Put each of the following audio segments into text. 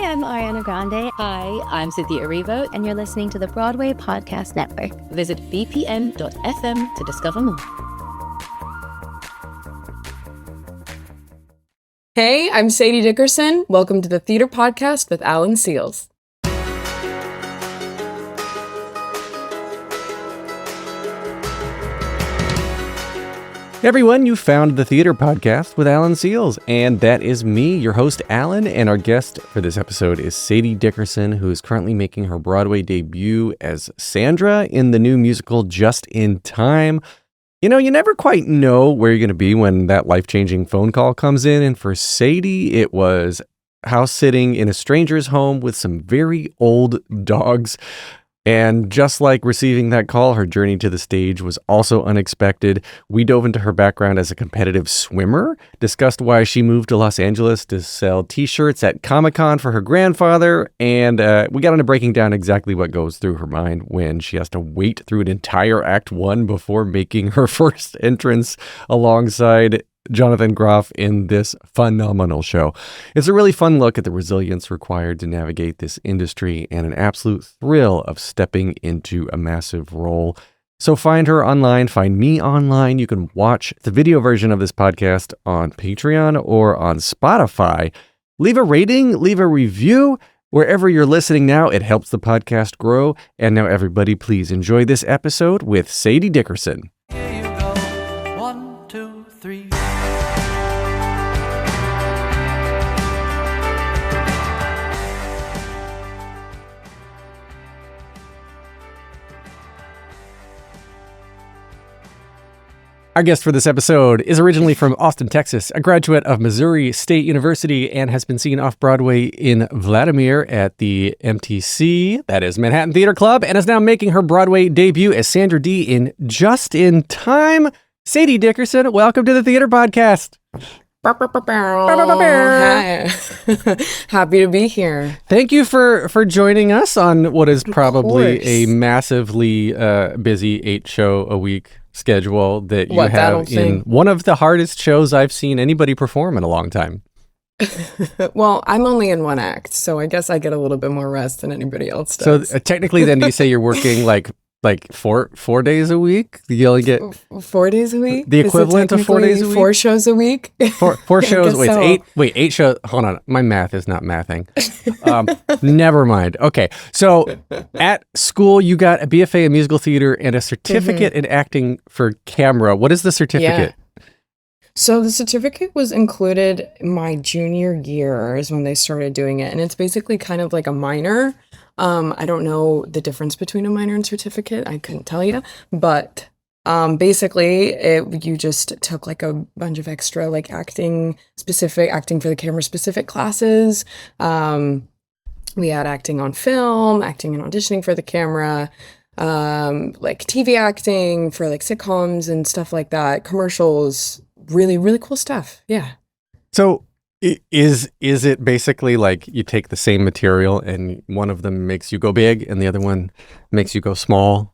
I'm Ariana Grande. Hi, I'm Cynthia Erivo. And you're listening to the Broadway Podcast Network. Visit bpn.fm to discover more. Hey, I'm Sadie Dickerson. Welcome to the Theater Podcast with Alan Seals. Hey everyone, you found the Theater Podcast with Alan Seals, and that is me, your host Alan, and our guest for this episode is Sadie Dickerson, who is currently making her Broadway debut as Sandra in the new musical Just in Time. You know, you never quite know where you're going to be when that life-changing phone call comes in, and for Sadie, it was house sitting in a stranger's home with some very old dogs. And just like receiving that call, her journey to the stage was also unexpected. We dove into her background as a competitive swimmer, discussed why she moved to Los Angeles to sell t-shirts at Comic-Con for her grandfather, and we got into breaking down exactly what goes through her mind when she has to wait through an entire Act 1 before making her first entrance alongside Jonathan Groff in this phenomenal show. It's a really fun look at the resilience required to navigate this industry and an absolute thrill of stepping into a massive role. So find her online, find me online. You can watch the video version of this podcast on Patreon or on Spotify. Leave a rating, leave a review. Wherever you're listening now, it helps the podcast grow. And now everybody, please enjoy this episode with Sadie Dickerson. Here you go. 1, 2, 3. Our guest for this episode is originally from Austin, Texas, a graduate of Missouri State University, and has been seen off-Broadway in Vladimir at the MTC, that is Manhattan Theater Club, and is now making her Broadway debut as Sandra D in Just in Time. Sadie Dickerson, welcome to the Theater Podcast. Hi. Happy to be here. Thank you for joining us on what is probably a massively busy 8-show-a-week schedule that you have in one of the hardest shows I've seen anybody perform in a long time. Well, I'm only in one act, so I guess I get a little bit more rest than anybody else does. So technically then you say you're working like four days a week? You only get 4 days a week? The equivalent of 4 days a week? 4 shows a week? Four shows. Wait, so. eight shows. Hold on. My math is not mathing. Never mind. Okay. So at school, you got a BFA in musical theater and a certificate in acting for camera. What is the certificate? Yeah. So the certificate was included my junior year is when they started doing it. And it's basically kind of like a minor. I don't know the difference between a minor and certificate. I couldn't tell you. But basically, you just took like a bunch of extra like acting for the camera specific classes. We had acting on film, acting and auditioning for the camera, like TV acting for like sitcoms and stuff like that, commercials, really, really cool stuff. Yeah. So is it basically like you take the same material and one of them makes you go big and the other one makes you go small?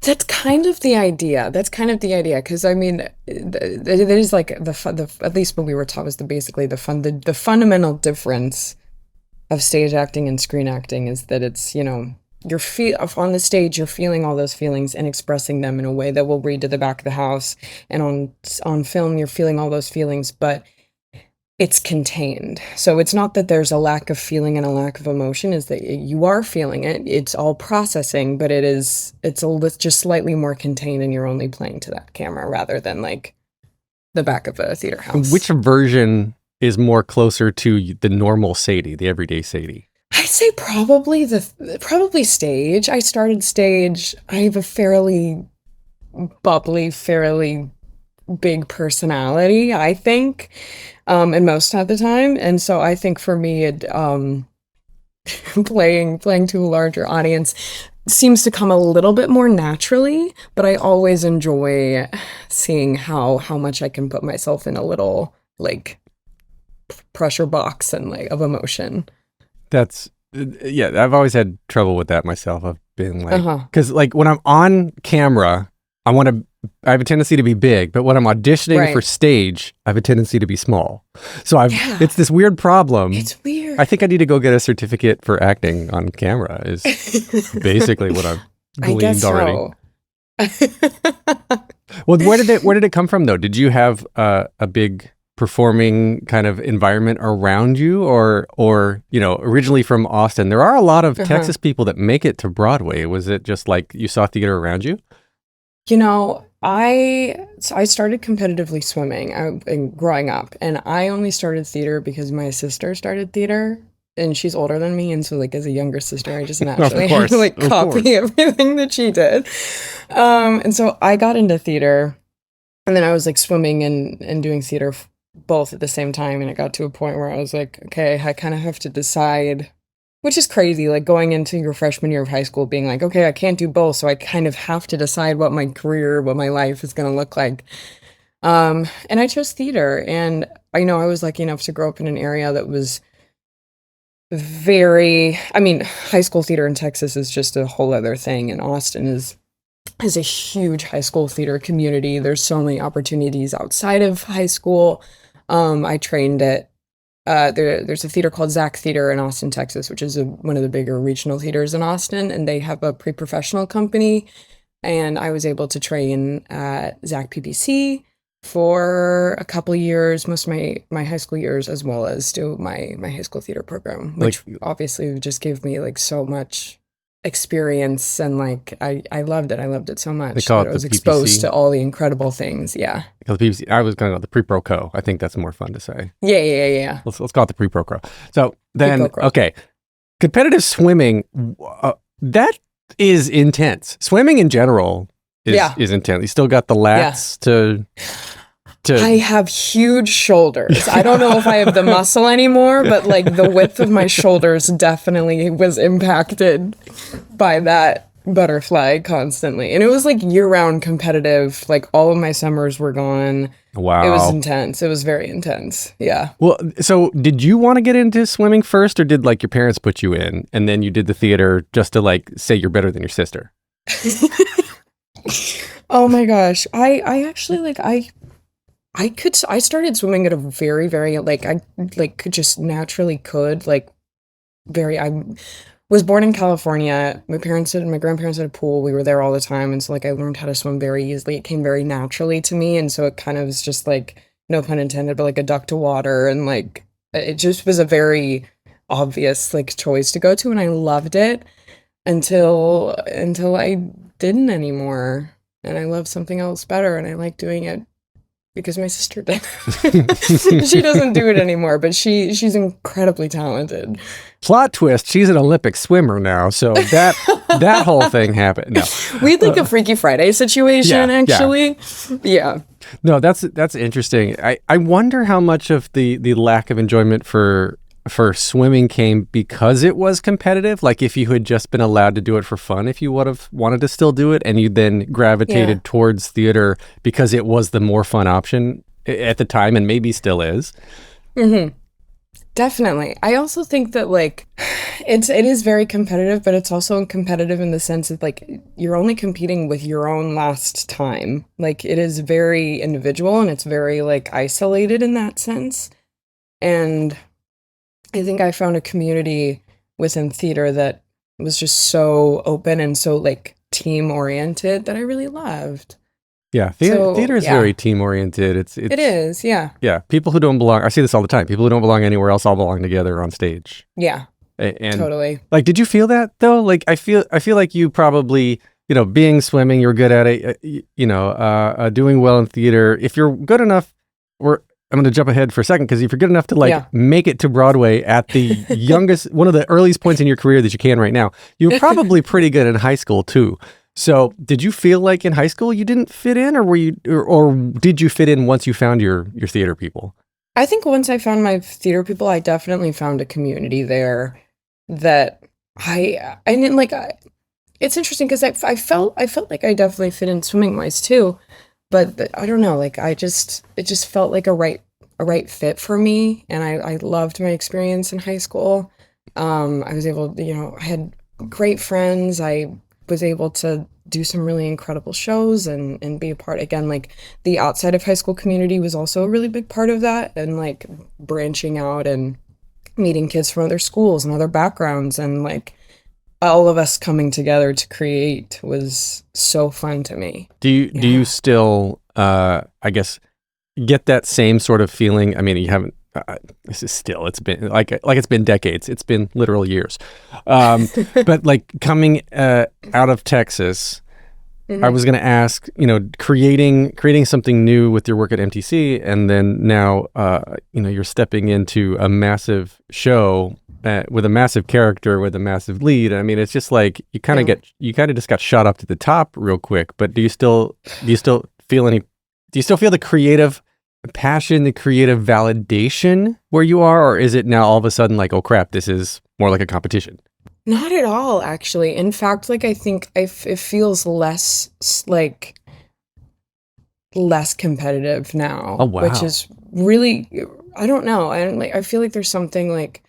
That's kind of the idea. Because I mean, there's like at least what we were taught was basically the fundamental difference of stage acting and screen acting is that it's, you know, on the stage, you're feeling all those feelings and expressing them in a way that will read to the back of the house. And on film, you're feeling all those feelings, but it's contained. So it's not that there's a lack of feeling and a lack of emotion, is that you are feeling it. It's all processing, but it's just slightly more contained and you're only playing to that camera rather than like the back of a theater house. Which version is more closer to the normal Sadie, the everyday Sadie? I'd say probably stage. I started stage. I have a fairly bubbly, fairly big personality, I think, and most of the time. And so I think for me, it playing to a larger audience seems to come a little bit more naturally, but I always enjoy seeing how much I can put myself in a little like pressure box and like of emotion. That's I've always had trouble with that myself. I've been like, because like when I'm on camera, I have a tendency to be big, but when I'm auditioning for stage, I have a tendency to be small. So it's this weird problem. It's weird. I think I need to go get a certificate for acting on camera is basically what I've I guess gleaned already. So. Well, where did it come from though? Did you have a big performing kind of environment around you, or originally from Austin? There are a lot of Texas people that make it to Broadway. Was it just like you saw theater around you? I started competitively swimming growing up, and I only started theater because my sister started theater, and she's older than me, and so like as a younger sister, I just naturally had to like copy everything that she did. And so I got into theater, and then I was like swimming and doing theater both at the same time, and it got to a point where I was like, okay, I kind of have to decide. Which is crazy, like going into your freshman year of high school being like, okay, I can't do both, so I kind of have to decide what my career, what my life is going to look like. And I chose theater, and I was lucky enough to grow up in an area that was high school theater in Texas is just a whole other thing, and Austin is a huge high school theater community. There's so many opportunities outside of high school. I trained at there's a theater called Zach Theater in Austin, Texas, which is one of the bigger regional theaters in Austin, and they have a pre-professional company, and I was able to train at Zach PPC for a couple of years, most of my high school years, as well as do my high school theater program, which obviously just gave me like so much experience, and like I loved it so much that I was exposed to all the incredible things. Yeah, because PPC, I was going to go the pre-pro co. I think that's more fun to say. Yeah. Let's call it the pre-pro co. So then, okay, competitive swimming, that is intense. Swimming in general is intense. You still got the lats to. I have huge shoulders. I don't know if I have the muscle anymore, but like the width of my shoulders definitely was impacted by that butterfly constantly. And it was like year-round competitive. Like all of my summers were gone. Wow. It was intense. It was very intense. Yeah. Well, so did you want to get into swimming first, or did like your parents put you in and then you did the theater just to like say you're better than your sister? Oh my gosh. I actually like I started swimming at a very, very, I just naturally could, I was born in California. My grandparents had a pool. We were there all the time. And so I learned how to swim very easily. It came very naturally to me. And so it kind of was just no pun intended, but a duck to water. And it just was a very obvious choice to go to. And I loved it until I didn't anymore. And I loved something else better. And I like doing it because my sister did. She doesn't do it anymore, but she's incredibly talented. Plot twist, she's an Olympic swimmer now, so that whole thing happened. No. We had a Freaky Friday situation, actually. Yeah. No, that's interesting. I wonder how much of the lack of enjoyment for swimming came because it was competitive. Like if you had just been allowed to do it for fun, if you would have wanted to still do it, and you then gravitated towards theater because it was the more fun option at the time, and maybe still is. Mm-hmm. Definitely. I also think that it is very competitive, but it's also competitive in the sense that you're only competing with your own last time. It is very individual, and it's very isolated in that sense. And I think I found a community within theater that was just so open and so team oriented that I really loved. Yeah, theater is very team oriented. It is, yeah. Yeah, people who don't belong. I see this all the time. People who don't belong anywhere else all belong together on stage. Yeah, and totally. Did you feel that though? I feel like you probably, being swimming, you're good at it. Doing well in theater. If you're good enough, I'm going to jump ahead for a second, because if you're good enough to make it to Broadway at the youngest, one of the earliest points in your career that you can right now, you're probably pretty good in high school too. So did you feel like in high school you didn't fit in, or or did you fit in once you found your theater people? I think once I found my theater people, I definitely found a community there that I didn't it's interesting because I felt like I definitely fit in swimming wise too. But I don't know, it just felt like a right fit for me. And I loved my experience in high school. I was able, I had great friends. I was able to do some really incredible shows and be a part, again, the outside of high school community was also a really big part of that. And branching out and meeting kids from other schools and other backgrounds, and like all of us coming together to create was so fun to me. Do you still, I guess, get that same sort of feeling? I mean, you haven't. This is still. It's been like it's been decades. It's been literal years. But like coming out of Texas, I was going to ask, creating something new with your work at MTC, and then now, you're stepping into a massive show with a massive character, with a massive lead. I mean, it's just like you kind of just got shot up to the top real quick. But do you still feel the creative passion, the creative validation where you are, or is it now all of a sudden like, oh crap, this is more like a competition? Not at all, actually. In fact, like I think it feels less competitive now. Oh, wow. Which is really, I don't know. I feel like there's something like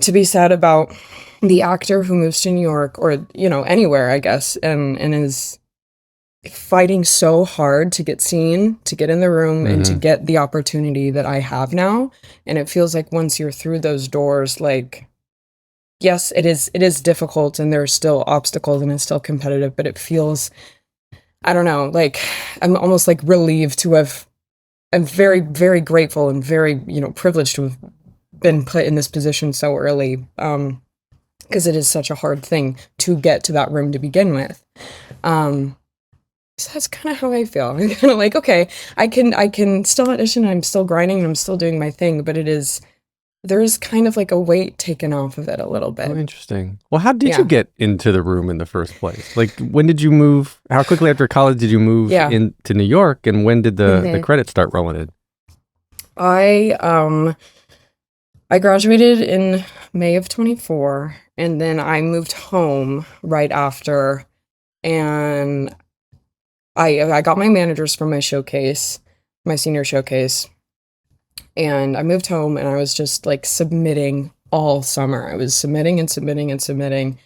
to be said about the actor who moves to New York or anywhere, I guess, and is fighting so hard to get seen, to get in the room, and to get the opportunity that I have now. And it feels like once you're through those doors, like, yes, it is difficult and there's still obstacles and it's still competitive, but it feels, I don't know, like I'm almost like relieved to have, I'm very, very grateful and very, privileged to have been put in this position so early, because it is such a hard thing to get to that room to begin with. So that's kind of how I feel. I'm kind of like, okay, I can still audition. I'm still grinding and I'm still doing my thing, but there's kind of like a weight taken off of it a little bit. Oh, interesting. Well, how did you get into the room in the first place? Like, when did you move? How quickly after college did you move into New York, and when did the credits start rolling in? I graduated in May of 24, and then I moved home right after, and I got my managers from my showcase, my senior showcase, and I moved home and I was just like submitting all summer. I was submitting and submitting and submitting.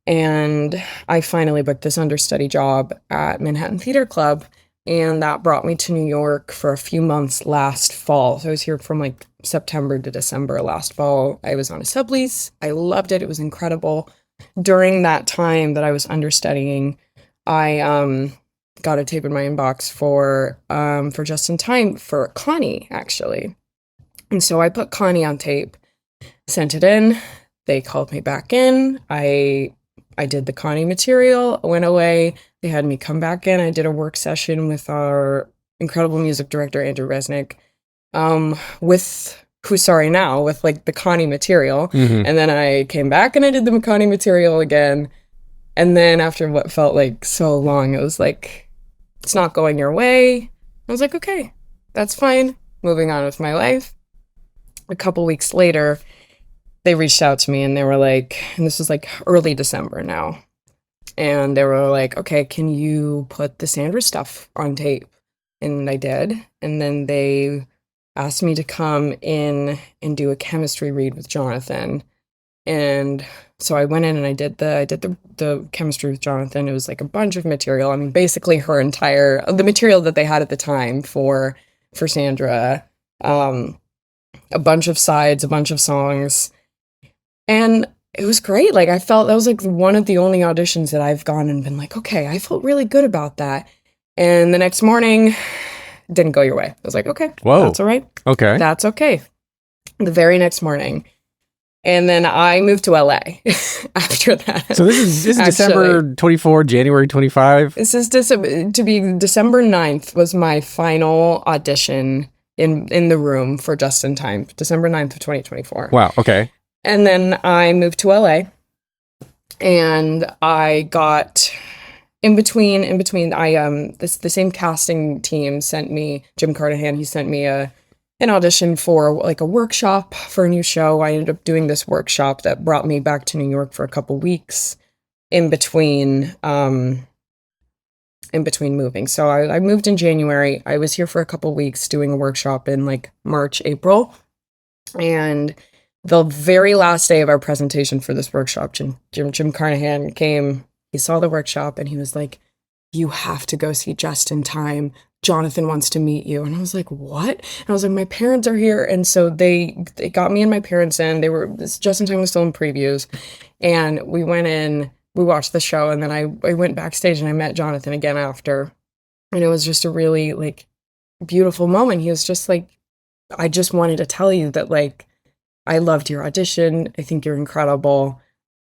And I finally booked this understudy job at Manhattan Theater Club, and that brought me to New York for a few months last fall. So I was here from like September to December last fall. I was on a sublease. I loved it. It was incredible. During that time that I was understudying, I got a tape in my inbox for Just in Time for Connie, actually. And so I put Connie on tape, sent it in. They called me back in. I did the Connie material, went away. They had me come back in. I did a work session with our incredible music director, Andrew Resnick, with like the Connie material. And then I came back and I did the Connie material again. And then after what felt like so long, it was like, it's not going your way. I was like, okay, that's fine. Moving on with my life. A couple weeks later, they reached out to me and they were like, and this was like early December now. And they were like, okay, can you put the Sandra stuff on tape? And I did. And then they asked me to come in and do a chemistry read with Jonathan. And so I went in and I did the chemistry with Jonathan. It was like a bunch of material. I mean, basically the material that they had at the time for Sandra, a bunch of sides, a bunch of songs. And it was great. Like, I felt that was like one of the only auditions that I've gone and been like, okay, I felt really good about that. And the next morning, didn't go your way. I was like, okay, whoa, that's all right. Okay. That's okay. The very next morning. And then I moved to LA after that. So this is December 24, January 25? This is December 9th was my final audition in the room for Just in Time, December 9th of 2024. Wow, okay. And then I moved to LA, and I got in between the same casting team sent me, Jim Carnahan, he sent me an audition for like a workshop for a new show. I ended up doing this workshop that brought me back to New York for a couple weeks in between moving. So I moved in January. I was here for a couple weeks doing a workshop in like March, April. And the very last day of our presentation for this workshop, Jim Carnahan came, he saw the workshop and he was like, you have to go see Just in Time. Jonathan wants to meet you. And I was like, what? And I was like, my parents are here. And so they got me and my parents in. Just in time was still in previews. And we went in, we watched the show, and then I went backstage and I met Jonathan again after. And it was just a really like beautiful moment. He was just like, I just wanted to tell you that like, I loved your audition. I think you're incredible.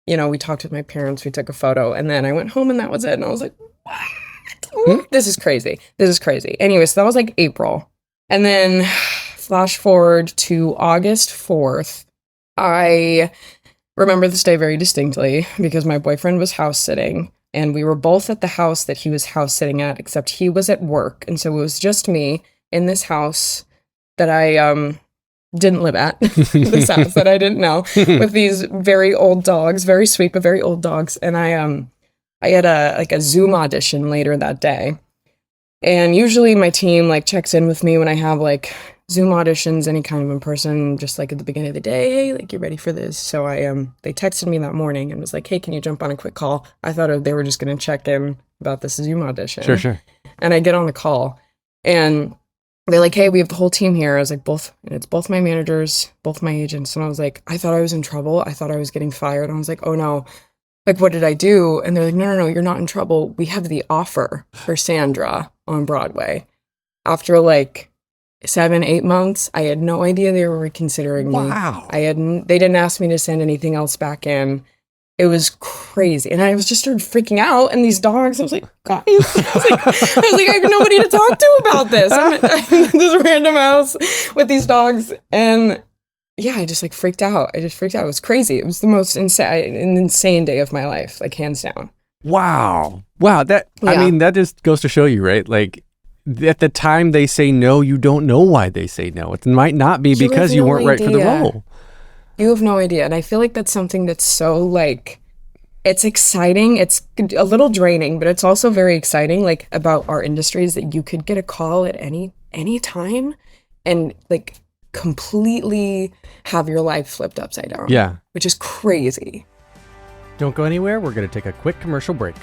You know, we talked with my parents, we took a photo, and then I went home and that was it. And I was like, what? This is crazy. This is crazy. Anyway, so that was like April. And then flash forward to August 4th. I remember this day very distinctly because my boyfriend was house sitting, and we were both at the house that he was house sitting at, except he was at work. And so it was just me in this house that I didn't live at, this house that I didn't know, with these very old dogs, very sweet, but very old dogs. And I had a Zoom audition later that day. And usually my team like checks in with me when I have like Zoom auditions, any kind of in person, just like at the beginning of the day, hey, like you ready for this? So they texted me that morning and was like, hey, can you jump on a quick call? I thought they were just going to check in about this Zoom audition. Sure. And I get on the call and they're like, hey, we have the whole team here. I was like, it's both my managers, both my agents. And I was like, I thought I was in trouble. I thought I was getting fired. I was like, oh no, like, what did I do? And they're like, no, you're not in trouble. We have the offer for Sandra on Broadway. After like 7-8 months, I had no idea they were reconsidering me. Wow. They didn't ask me to send anything else back in. It was crazy. And I was just started freaking out. And these dogs, I was like, guys, I have nobody to talk to about this. I'm in this random house with these dogs. And yeah, I just like freaked out. It was crazy. It was the most insane day of my life, like hands down. Wow. That, yeah. I mean, that just goes to show you, right? Like at the time they say no, you don't know why they say no. It might not be because you weren't right for the role. You have no idea. And I feel like that's something that's so like, it's exciting. It's a little draining, but it's also very exciting, like about our industries, that you could get a call at any time and like completely have your life flipped upside down. Yeah. Which is crazy. Don't go anywhere. We're going to take a quick commercial break.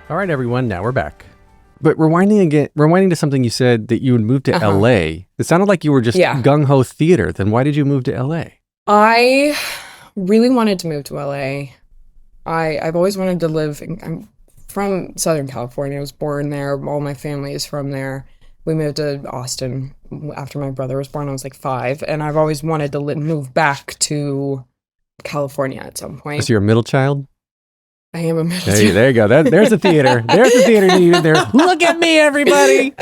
All right, everyone. Now we're back. But rewinding to something you said that you would move to LA. It sounded like you were just gung-ho theater. Then why did you move to LA? I really wanted to move to LA. I've always wanted to live I'm from Southern California. I was born there. All my family is from there. We moved to Austin after my brother was born. I was like 5. And I've always wanted to move back to California at some point. So you're a middle child? I am a middle child. There you go. There's a theater. There's the theater needed there. Look at me, everybody.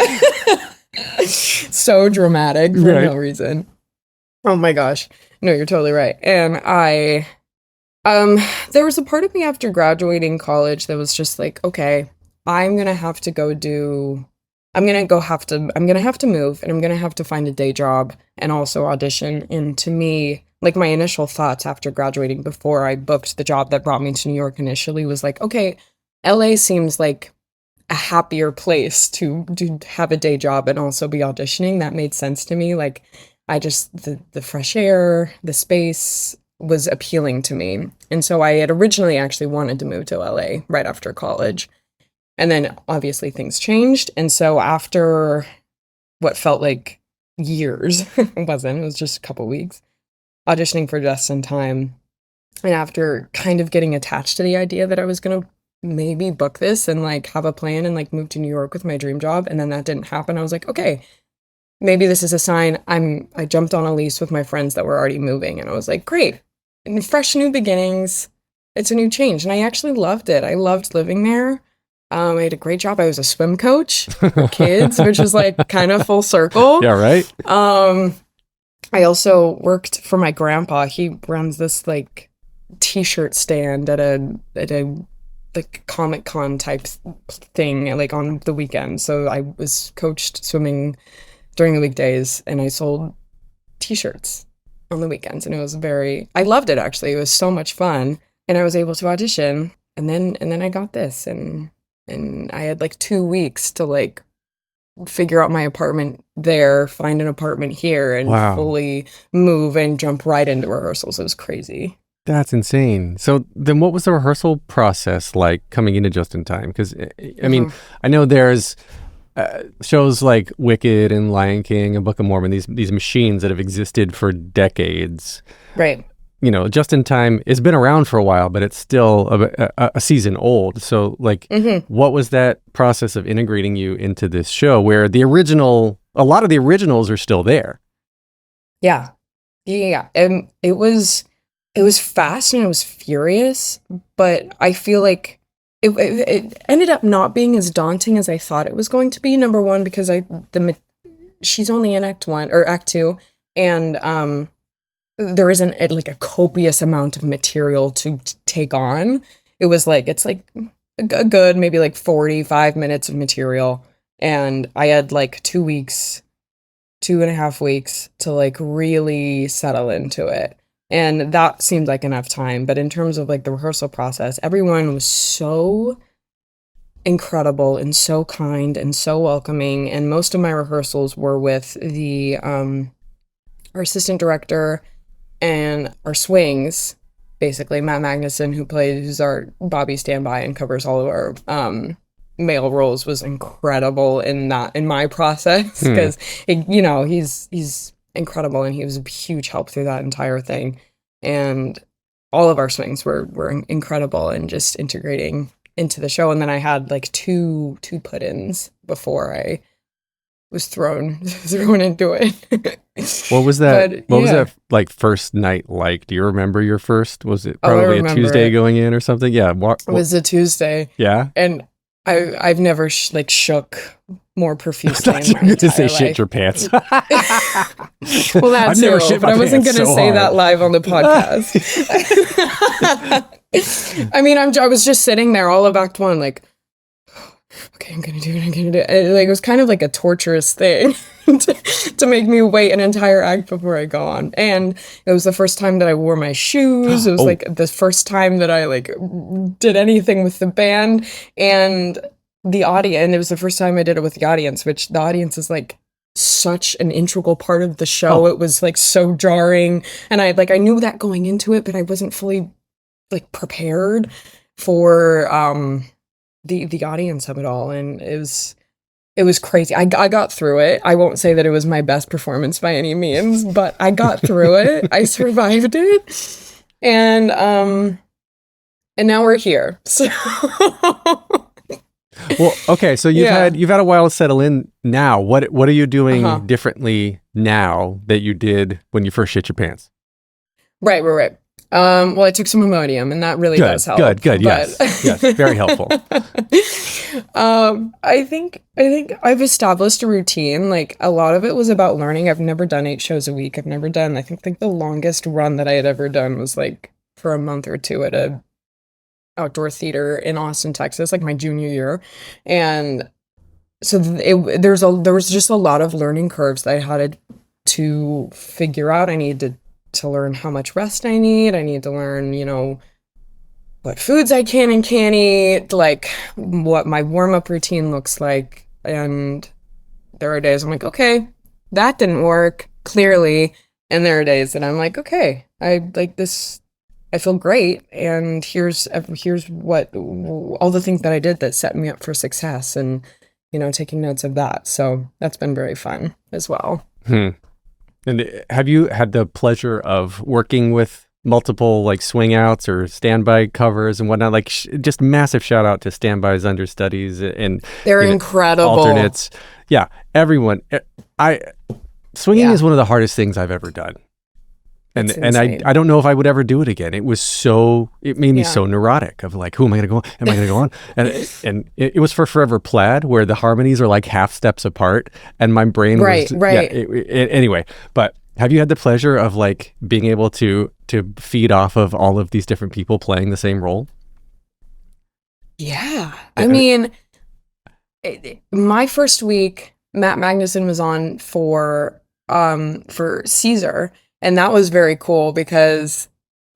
So dramatic for no reason. Oh my gosh. No, you're totally right. And there was a part of me after graduating college that was just like, okay, I'm going to have to move, and I'm going to have to find a day job and also audition. And to me, like my initial thoughts after graduating before I booked the job that brought me to New York initially was like, okay, LA seems like a happier place to have a day job and also be auditioning. That made sense to me. Like the fresh air, the space was appealing to me. And so I had originally actually wanted to move to LA right after college. And then obviously things changed. And so after what felt like years, it was just a couple weeks, auditioning for Just in Time. And after kind of getting attached to the idea that I was going to maybe book this and like have a plan and like move to New York with my dream job. And then that didn't happen. I was like, okay, maybe this is a sign. I jumped on a lease with my friends that were already moving. And I was like, great, and fresh new beginnings. It's a new change. And I actually loved it. I loved living there. I had a great job. I was a swim coach for kids, which was like kind of full circle. Yeah, right. I also worked for my grandpa. He runs this like t-shirt stand at a like Comic Con type thing, like on the weekends. So I was coached swimming during the weekdays, and I sold t-shirts on the weekends. And I loved it actually. It was so much fun, and I was able to audition. And then I got this, and I had like 2 weeks to like figure out my apartment there, find an apartment here, and fully move and jump right into rehearsals. It was crazy. That's insane. So then what was the rehearsal process like coming into Just in Time? Because I mean, I know there's shows like Wicked and Lion King and Book of Mormon, these machines that have existed for decades. Right. You know, Just in Time, it's been around for a while, but it's still a season old. So, like, what was that process of integrating you into this show where a lot of the originals are still there? Yeah. And it was fast and it was furious, but I feel like it ended up not being as daunting as I thought it was going to be. Number one, because she's only in Act 1 or Act 2, and there isn't like a copious amount of material to take on. It's like a good maybe like 45 minutes of material, and I had like 2.5 weeks to like really settle into it. And that seemed like enough time. But in terms of like the rehearsal process, everyone was so incredible and so kind and so welcoming. And most of my rehearsals were with our assistant director and our swings, basically Matt Magnuson, who's our Bobby standby and covers all of our male roles, was incredible in my process, because he's incredible, and he was a huge help through that entire thing. And all of our swings were incredible and just integrating into the show. And then I had like two put-ins before I was thrown into it. What was that? Was that like first night like? Do you remember your first? Was it probably a Tuesday going in or something? Yeah, it was a Tuesday. Yeah, and I've never shook more profusely. I thought you were going to say shit your pants. Well, that's I've never shit but my I wasn't going to so say hard. that live on the podcast. I mean, I was just sitting there all of Act 1, like, okay, I'm gonna do it. And, like, it was kind of like a torturous thing to make me wait an entire act before I go on. And it was the first time that I wore my shoes. It was like the first time that I like did anything with the band and the audience. And it was the first time I did it with the audience, which the audience is like such an integral part of the show. It was like so jarring, and I knew that going into it, but I wasn't fully like prepared for the audience of it all. And it was crazy. I got through it. I won't say that it was my best performance by any means, but I got through it. I survived it. And now we're here. So well, okay, so you've had a while to settle in now. What are you doing differently now that you did when you first shit your pants? Right. Well, I took some Imodium, and that really does help. Good. Yes, very helpful. I think I've established a routine. Like, a lot of it was about learning. I've never done 8 shows a week. I think the longest run that I had ever done was like for a month or two at a outdoor theater in Austin, Texas, like my junior year. And so there was just a lot of learning curves that I had to figure out. I needed to learn how much rest I need. I need to learn, what foods I can and can't eat, like what my warm-up routine looks like. And there are days I'm like, okay, that didn't work, clearly. And there are days that I'm like, okay, I like this, I feel great. And here's what all the things that I did that set me up for success, and, taking notes of that. So that's been very fun as well. And have you had the pleasure of working with multiple like swing outs or standby covers and whatnot? Like just massive shout out to standbys, understudies, and they're incredible alternates. Yeah, everyone. Swinging is one of the hardest things I've ever done. And I don't know if I would ever do it again. It made me so neurotic of like, who am I going to go on? Am I going to go on? And it was for Forever Plaid, where the harmonies are like half steps apart, and my brain was right. Anyway, but have you had the pleasure of like being able to feed off of all of these different people playing the same role? Yeah. I mean, my first week, Matt Magnuson was on for Caesar. And that was very cool because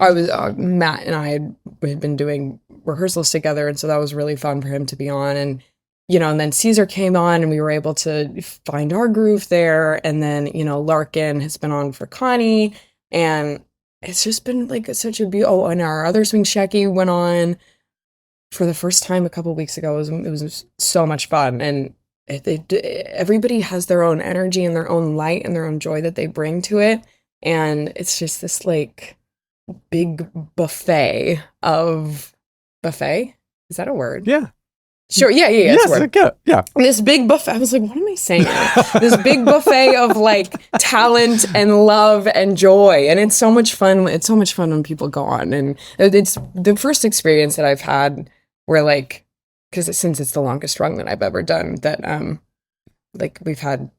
Matt and I had been doing rehearsals together. And so that was really fun for him to be on. And, and then Caesar came on and we were able to find our groove there. And then, Larkin has been on for Connie. And it's just been like such a beautiful. Oh, and our other swing Shecky went on for the first time a couple of weeks ago. It was so much fun. And everybody has their own energy and their own light and their own joy that they bring to it. And it's just this like big buffet of buffet. Is that a word? Yeah. Sure. Yeah. It's a word. Yeah. This big buffet. I was like, what am I saying? This big buffet of like talent and love and joy. And it's so much fun. It's so much fun when people go on. And it's the first experience that I've had where like, because since it's the longest run that I've ever done, that like we've had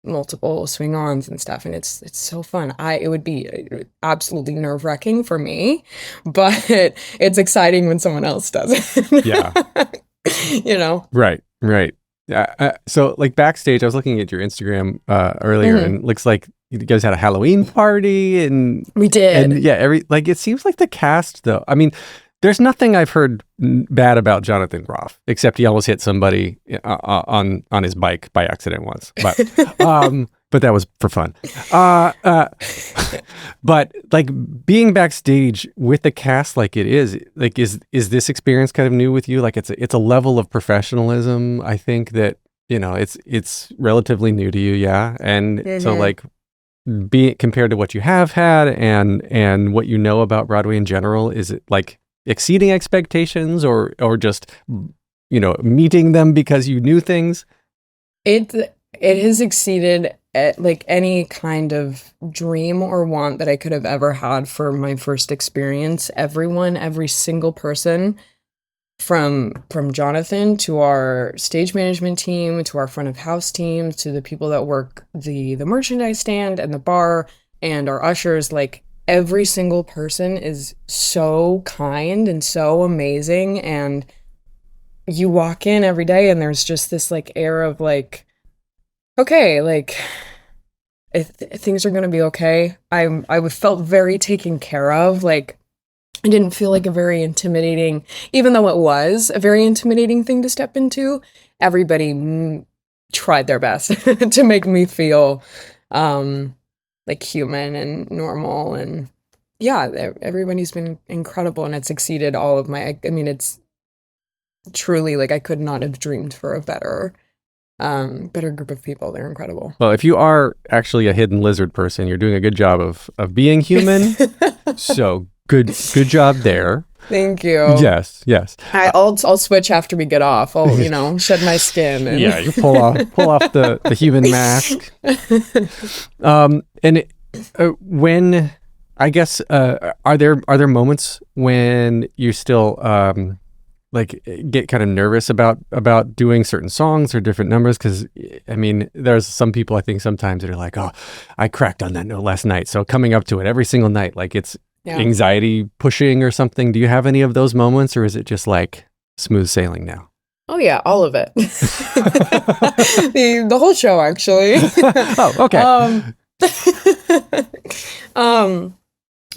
multiple swing-ons and stuff, and it's so fun. It would be absolutely nerve-wracking for me, but it's exciting when someone else does it. Yeah. You know? Right. So like backstage, I was looking at your Instagram earlier, and it looks like you guys had a Halloween party, and we did. And yeah, it seems like the cast though. I mean, there's nothing I've heard bad about Jonathan Groff, except he almost hit somebody on his bike by accident once. But that was for fun. But like being backstage with the cast, like it is, like is this experience kind of new with you? Like it's a level of professionalism, I think, that it's relatively new to you, yeah. And so like being compared to what you have had and what you know about Broadway in general, is it like exceeding expectations or just meeting them because you knew things? It has exceeded like any kind of dream or want that I could have ever had for my first experience. Every single person, from Jonathan to our stage management team to our front of house team to the people that work the merchandise stand and the bar and our ushers, like every single person is so kind and so amazing. And you walk in every day and there's just this like air of like, okay, like things are gonna be okay. I felt very taken care of. Like I didn't feel like a very intimidating, even though it was a very intimidating thing to step into. Everybody tried their best to make me feel like human and normal. And yeah, everybody's been incredible, and it's exceeded all of my, I mean, it's truly like I could not have dreamed for a better group of people. They're incredible. Well, if you are actually a hidden lizard person, you're doing a good job of being human. So good job there. Thank you. Yes. I'll switch after we get off. I'll shed my skin. And yeah, you pull off the human mask. And when I guess are there moments when you still like get kind of nervous about doing certain songs or different numbers? Because I mean, there's some people I think sometimes that are like, oh, I cracked on that note last night, so coming up to it every single night, like it's anxiety pushing or something. Do you have any of those moments, or is it just like smooth sailing now? Oh yeah, all of it. the whole show, actually. Oh, okay.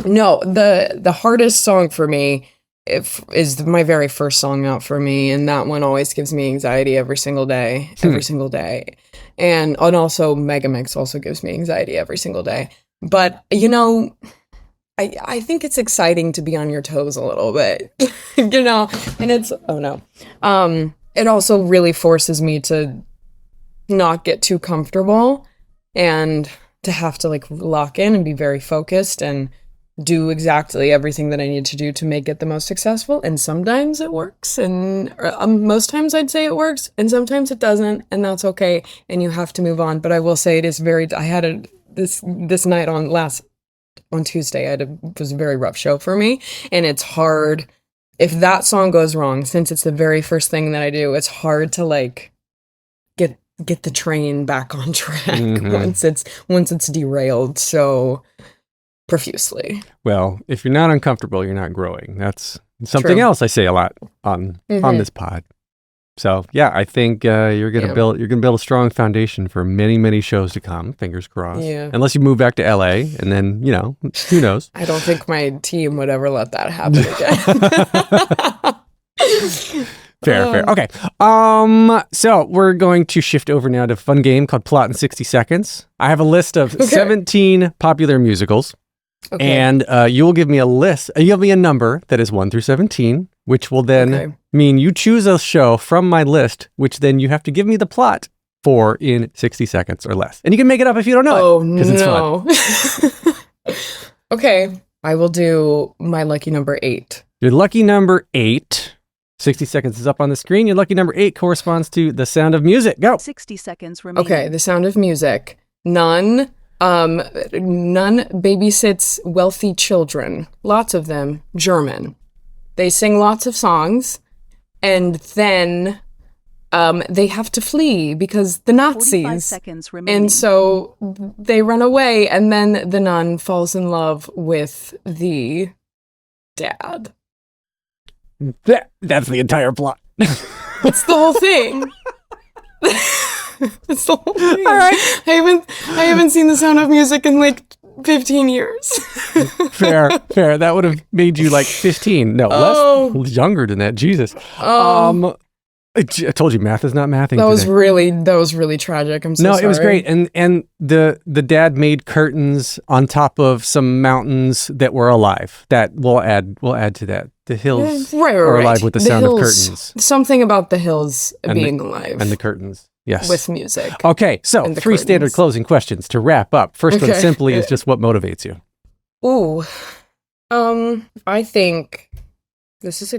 No, the hardest song for me is my very first song out for me, and that one always gives me anxiety every single day. And also Megamix also gives me anxiety every single day. But I think it's exciting to be on your toes a little bit, and it's, it also really forces me to not get too comfortable and to have to like lock in and be very focused and do exactly everything that I need to do to make it the most successful. And sometimes it works, and most times I'd say it works, and sometimes it doesn't, and that's okay, and you have to move on. But I will say it is I had this night on Tuesday, it was a very rough show for me, and it's hard if that song goes wrong, since it's the very first thing that I do. It's hard to like get the train back on track once it's derailed so profusely. Well, if you're not uncomfortable, you're not growing. That's something True. else I say a lot on this pod. So yeah, I think you're gonna build a strong foundation for many, many shows to come. Fingers crossed. Yeah. Unless you move back to LA, and then who knows? I don't think my team would ever let that happen again. Fair. Okay. So we're going to shift over now to a fun game called Plot in 60 Seconds. I have a list of 17 popular musicals. Okay. And you will give me a list. You give me a number that is 1 through 17, which will then mean you choose a show from my list, which then you have to give me the plot 4 in 60 seconds or less. And you can make it up if you don't know Oh, it. no. It's fun. Okay. I will do my lucky number 8. Your lucky number 8. 60 seconds is up on the screen. Your lucky number 8 corresponds to The Sound of Music. Go. 60 seconds remaining. Okay, The Sound of Music. None babysits wealthy children. Lots of them German. They sing lots of songs, and then they have to flee because the 45 Nazis. seconds remaining. And so they run away, and then the nun falls in love with the dad. That's the entire plot. It's the whole thing. It's the whole thing. All right. I haven't seen The Sound of Music in like 15 years. Fair. That would have made you like 15. No, less, younger than that. Jesus. I told you math is not mathing. That was really tragic. I'm so sorry. No, it was great. And the dad made curtains on top of some mountains that were alive. That we'll add to that. The hills are alive with the sound of curtains. Something about the hills being alive. And the curtains. Yes. With music. Okay, so 3 curtains. standard closing questions to wrap up. First one simply is just what motivates you. Ooh. I think this is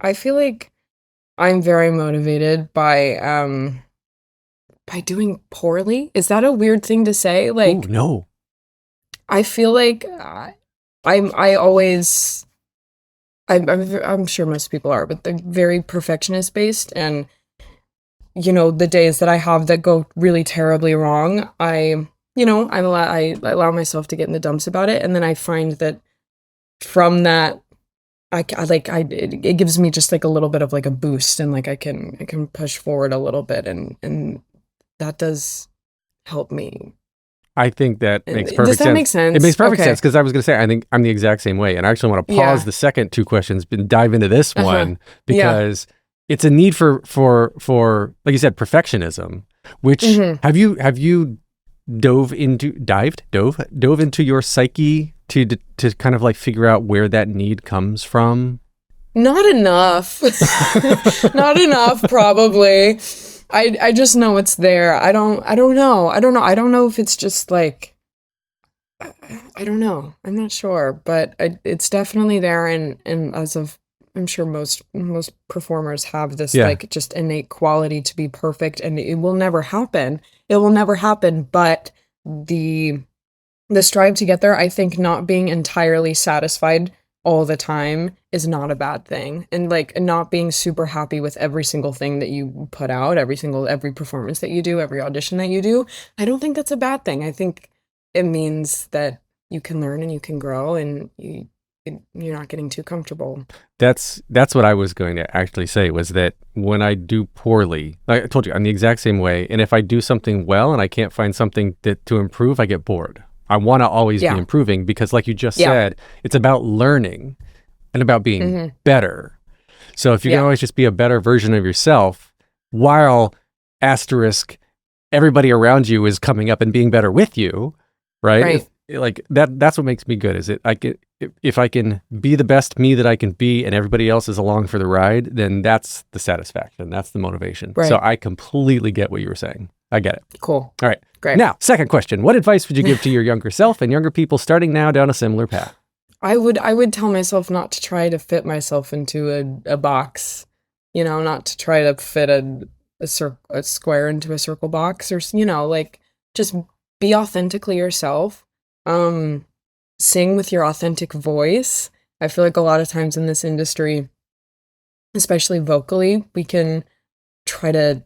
I feel like I'm very motivated by doing poorly. Is that a weird thing to say? Like, Ooh, no. I feel like I'm sure most people are, but they're very perfectionist based, and the days that I have that go really terribly wrong, I allow myself to get in the dumps about it, and then I find that from that, it gives me just like a little bit of like a boost, and like I can push forward a little bit, and that does help me. I think that makes perfect sense. Does that make sense? It makes perfect sense, because I was going to say, I think I'm the exact same way. And I actually want to pause the second 2 questions and dive into this one, because it's a need for, like you said, perfectionism, which have you dove into your psyche to kind of like figure out where that need comes from? Not enough. Not enough, probably. I just know it's there. I don't know. I don't know if it's just like, I don't know. I'm not sure, but it's definitely there. And as of, I'm sure most performers have this like just innate quality to be perfect, and it will never happen. It will never happen. But the strive to get there, I think not being entirely satisfied all the time is not a bad thing. And like not being super happy with every single thing that you put out, every performance that you do, every audition that you do, I don't think that's a bad thing. I think it means that you can learn and you can grow, and you're not getting too comfortable. That's what I was going to actually say, was that when I do poorly, like I told you, I'm the exact same way. And if I do something well and I can't find something to improve, I get bored. I want to always be improving, because like you just said, it's about learning and about being better. So if you can always just be a better version of yourself, while asterisk everybody around you is coming up and being better with you, right? Like that's what makes me good. Is it if I can be the best me that I can be, and everybody else is along for the ride, then that's the satisfaction. That's the motivation. So I completely get what you were saying. I get it. Cool. All right. Great. Now, second question. What advice would you give to your younger self and younger people starting now down a similar path? I would tell myself not to try to fit myself into a box, not to try to fit a square into a circle box, or, like just be authentically yourself. Sing with your authentic voice. I feel like a lot of times in this industry, especially vocally, we can try to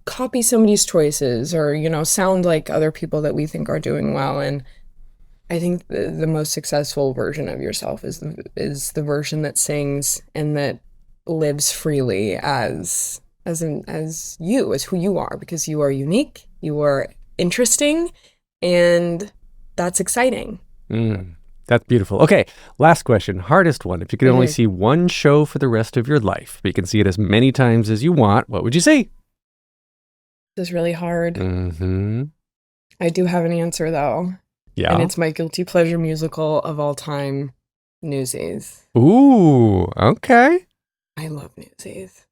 copy somebody's choices, or sound like other people that we think are doing well. And I think the most successful version of yourself is the version that sings and that lives freely as you, as who you are, because you are unique, you are interesting, and that's exciting. That's beautiful. Okay, last question, hardest one. If you could only see one show for the rest of your life, but you can see it as many times as you want, what would you see? This is really hard. I do have an answer though. Yeah. And it's my guilty pleasure musical of all time, Newsies. Ooh, okay. I love Newsies.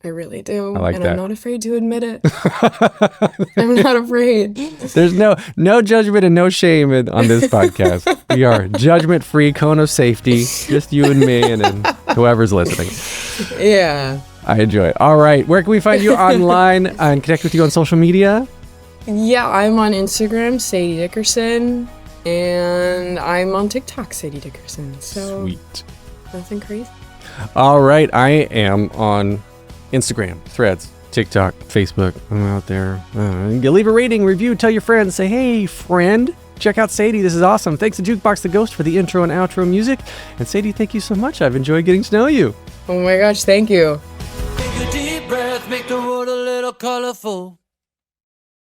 I really do. I like and that. I'm not afraid to admit it. I'm not afraid. There's no judgment and no shame on this podcast. We are judgment-free, cone of safety, just you and me and then whoever's listening. Yeah. I enjoy it. All right. Where can we find you online and connect with you on social media? Yeah, I'm on Instagram, Sadie Dickerson, and I'm on TikTok, Sadie Dickerson. So Sweet. nothing crazy. All right. I am on Instagram, Threads, TikTok, Facebook. I'm out there. You leave a rating, review, tell your friends. Say, hey, friend, check out Sadie. This is awesome. Thanks to Jukebox the Ghost for the intro and outro music. And Sadie, thank you so much. I've enjoyed getting to know you. Oh my gosh, thank you. Take a deep breath, make the world a little colorful.